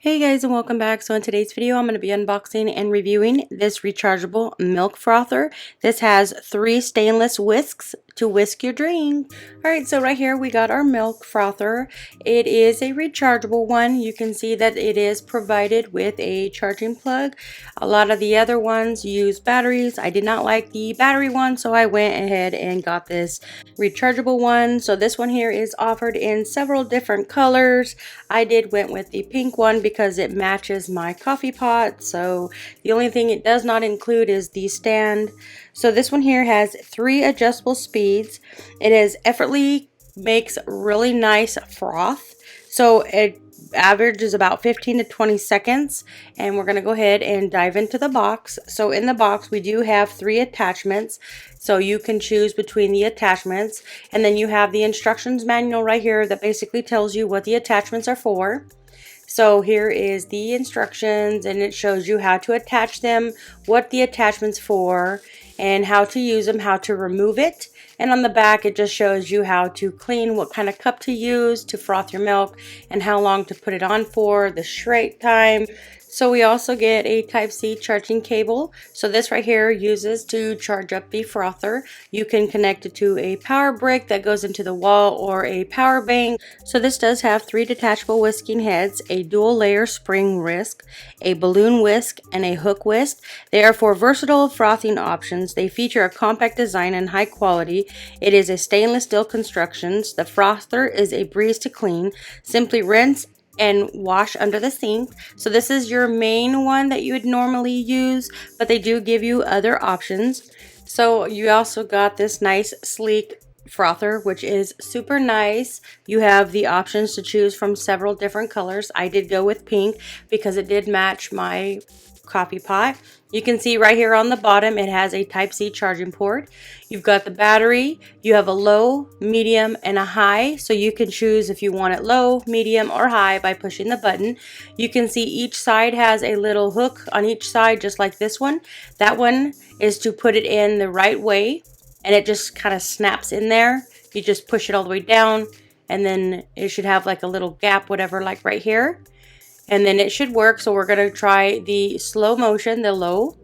Hey guys, and welcome back. So in today's video I'm going to be unboxing and reviewing this rechargeable milk frother. This has 3 stainless whisks to whisk your drink. Alright, so right here we got our milk frother. It is a rechargeable one. You can see that it is provided with a charging plug. A lot of the other ones use batteries. I did not like the battery one, so I went ahead and got this rechargeable one. So this one here is offered in several different colors. I went with the pink one because it matches my coffee pot. So the only thing it does not include is the stand. So this one here has 3 adjustable speeds. It is effortlessly makes really nice froth. So it averages about 15 to 20 seconds, and we're going to go ahead and dive into the box. So in the box we do have 3 attachments, so you can choose between the attachments, and then you have the instructions manual right here that basically tells you what the attachments are for. So here is the instructions, and it shows you how to attach them, what the attachment's for, and how to use them, how to remove it. And on the back it just shows you how to clean, what kind of cup to use to froth your milk, and how long to put it on for, the straight time. So we also get a Type-C charging cable. So this right here uses to charge up the frother. You can connect it to a power brick that goes into the wall or a power bank. So this does have 3 detachable whisking heads, a dual layer spring whisk, a balloon whisk, and a hook whisk. They are for versatile frothing options. They feature a compact design and high quality. It is a stainless steel construction. The frother is a breeze to clean. Simply rinse and wash under the sink. So this is your main one that you would normally use, but they do give you other options. So you also got this nice sleek frother, which is super nice. You have the options to choose from several different colors. I did go with pink because it did match my coffee pot. You can see right here on the bottom it has a Type-C charging port. You've got the battery. You have a low, medium, and a high, so you can choose if you want it low, medium, or high by pushing the button. You can see each side has a little hook on each side, just like this one. That one is to put it in the right way, and it just kind of snaps in there. You just push it all the way down, and then it should have like a little gap, whatever, like right here. And then it should work. So we're going to try the slow motion, the low.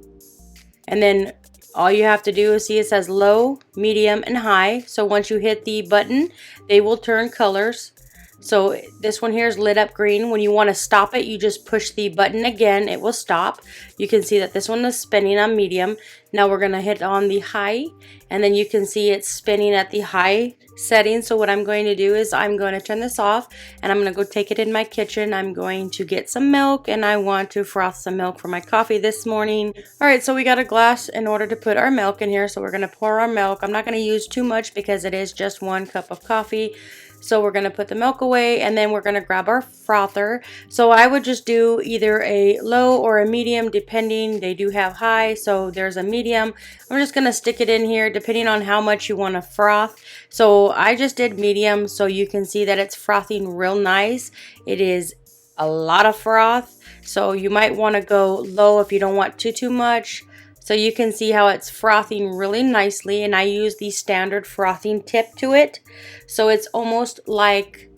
And then all you have to do is see it says low, medium, and high. So once you hit the button, they will turn colors. So this one here is lit up green. When you want to stop it, you just push the button again. It will stop. You can see that this one is spinning on medium. Now we're going to hit on the high, and then you can see it's spinning at the high setting. So what I'm going to do is I'm going to turn this off, and I'm going to go take it in my kitchen. I'm going to get some milk, and I want to froth some milk for my coffee this morning. Alright, so we got a glass in order to put our milk in here. So we're going to pour our milk. I'm not going to use too much because it is just 1 cup of coffee. So we're going to put the milk away, and then we're going to grab our frother. So I would just do either a low or a medium, depending. They do have high, so there's a medium. I'm just going to stick it in here depending on how much you want to froth. So I just did medium, so you can see that it's frothing real nice. It is a lot of froth, so you might want to go low if you don't want too much. So you can see how it's frothing really nicely, and I use the standard frothing tip to it. So it's almost like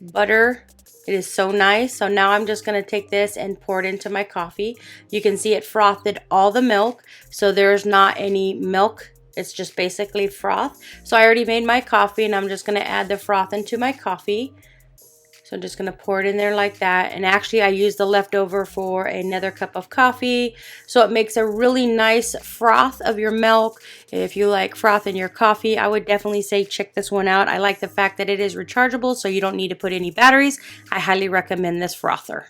butter. It is so nice. So now I'm just going to take this and pour it into my coffee. You can see it frothed all the milk. So there's not any milk. It's just basically froth. So I already made my coffee, and I'm just going to add the froth into my coffee. So I'm just going to pour it in there like that. And actually I used the leftover for another cup of coffee. So it makes a really nice froth of your milk. If you like froth in your coffee, I would definitely say check this one out. I like the fact that it is rechargeable, so you don't need to put any batteries. I highly recommend this frother.